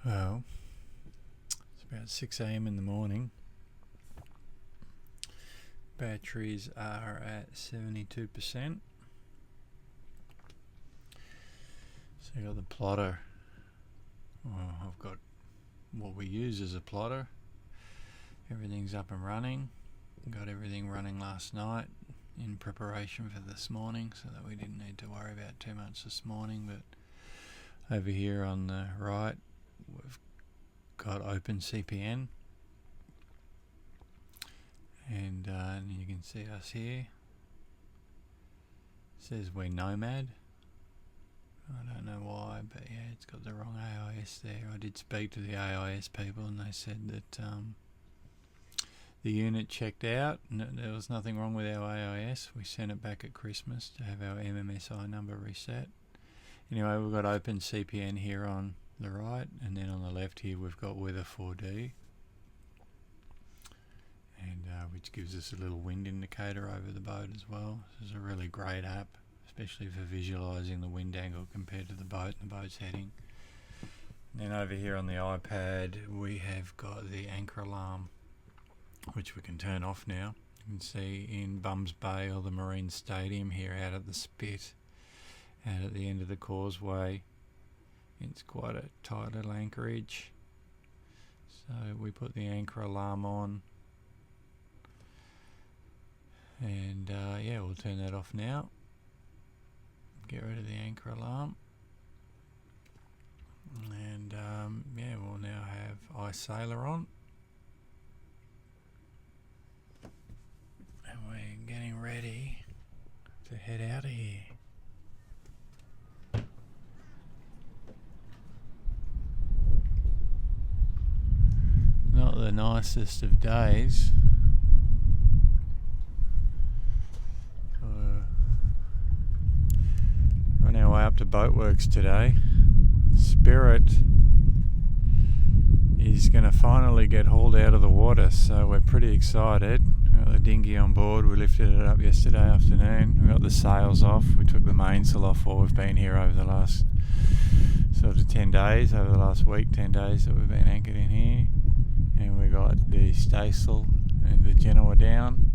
Well, it's about 6 a.m. in the morning. Batteries are at 72%. So I got the plotter. Well, I've got what we use as a plotter. Everything's up and running. Got everything running last night in preparation for this morning, so that we didn't need to worry about too much this morning. But over here on the right, we've got open CPN, and you can see us here. It says we're Nomad. I don't know why, but yeah, it's got the wrong AIS there. I did speak to the AIS people, and they said that the unit checked out and there was nothing wrong with our AIS. We sent it back at Christmas to have our MMSI number reset. Anyway, we've got open CPN here on the right, and then on the left here we've got Weather 4D, and which gives us a little wind indicator over the boat as well. This is a really great app, especially for visualising the wind angle compared to the boat and the boat's heading. And then over here on the iPad we have got the anchor alarm, which we can turn off now. You can see in Bums Bay, or the Marine Stadium here out at the Spit, out at the end of the causeway. It's quite a tight little anchorage. So we put the anchor alarm on, and yeah, we'll turn that off now. Get rid of the anchor alarm, and yeah, we'll now have iSailor on. And we're getting ready to head out of here. Not the nicest of days. We're on our way up to Boatworks today. Spirit is going to finally get hauled out of the water, so we're pretty excited. We got the dinghy on board. We lifted it up yesterday afternoon. We got the sails off. We took the mainsail off while we've been here over the last sort of 10 days, over the last week, 10 days that we've been anchored in here. And we got the staysail and the Genoa down.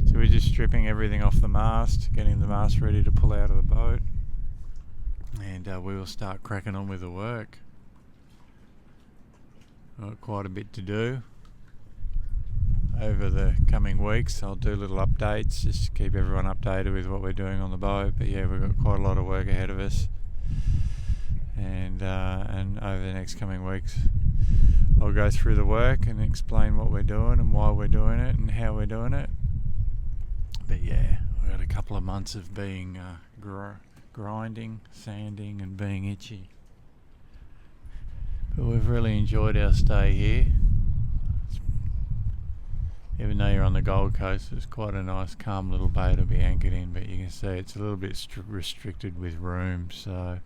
So we're just stripping everything off the mast, getting the mast ready to pull out of the boat, and we will start cracking on with the work. Got quite a bit to do over the coming weeks. I'll do little updates just to keep everyone updated with what we're doing on the boat. But yeah, we've got quite a lot of work ahead of us, and over the next coming weeks I'll go through the work and explain what we're doing and why we're doing it and how we're doing it. But yeah, we've got a couple of months of being grinding, sanding and being itchy. But we've really enjoyed our stay here. Even though you're on the Gold Coast, it's quite a nice calm little bay to be anchored in, but you can see it's a little bit restricted with room, so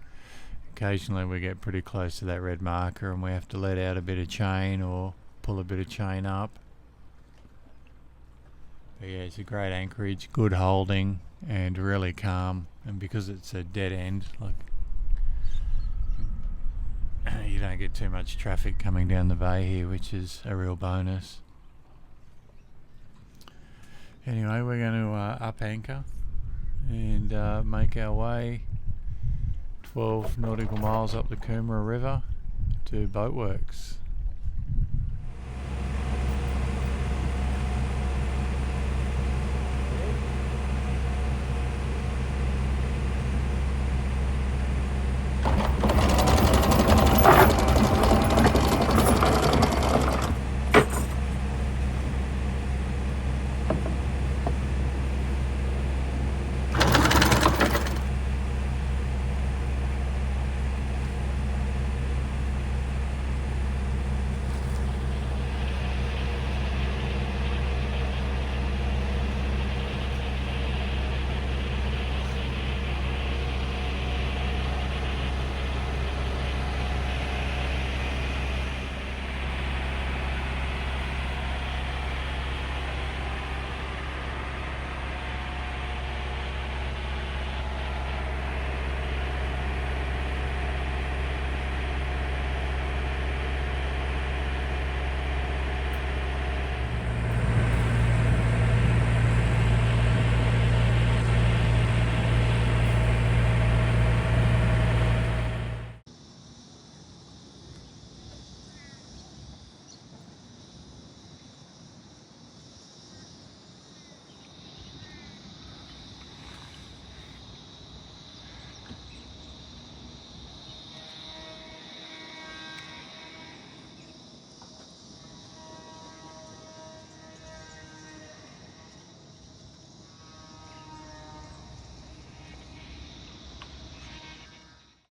occasionally we get pretty close to that red marker and we have to let out a bit of chain or pull a bit of chain up. But yeah, it's a great anchorage, good holding and really calm, and because it's a dead end, like, you don't get too much traffic coming down the bay here, which is a real bonus. Anyway, we're going to up anchor and make our way 12 nautical miles up the Coomera River to Boatworks.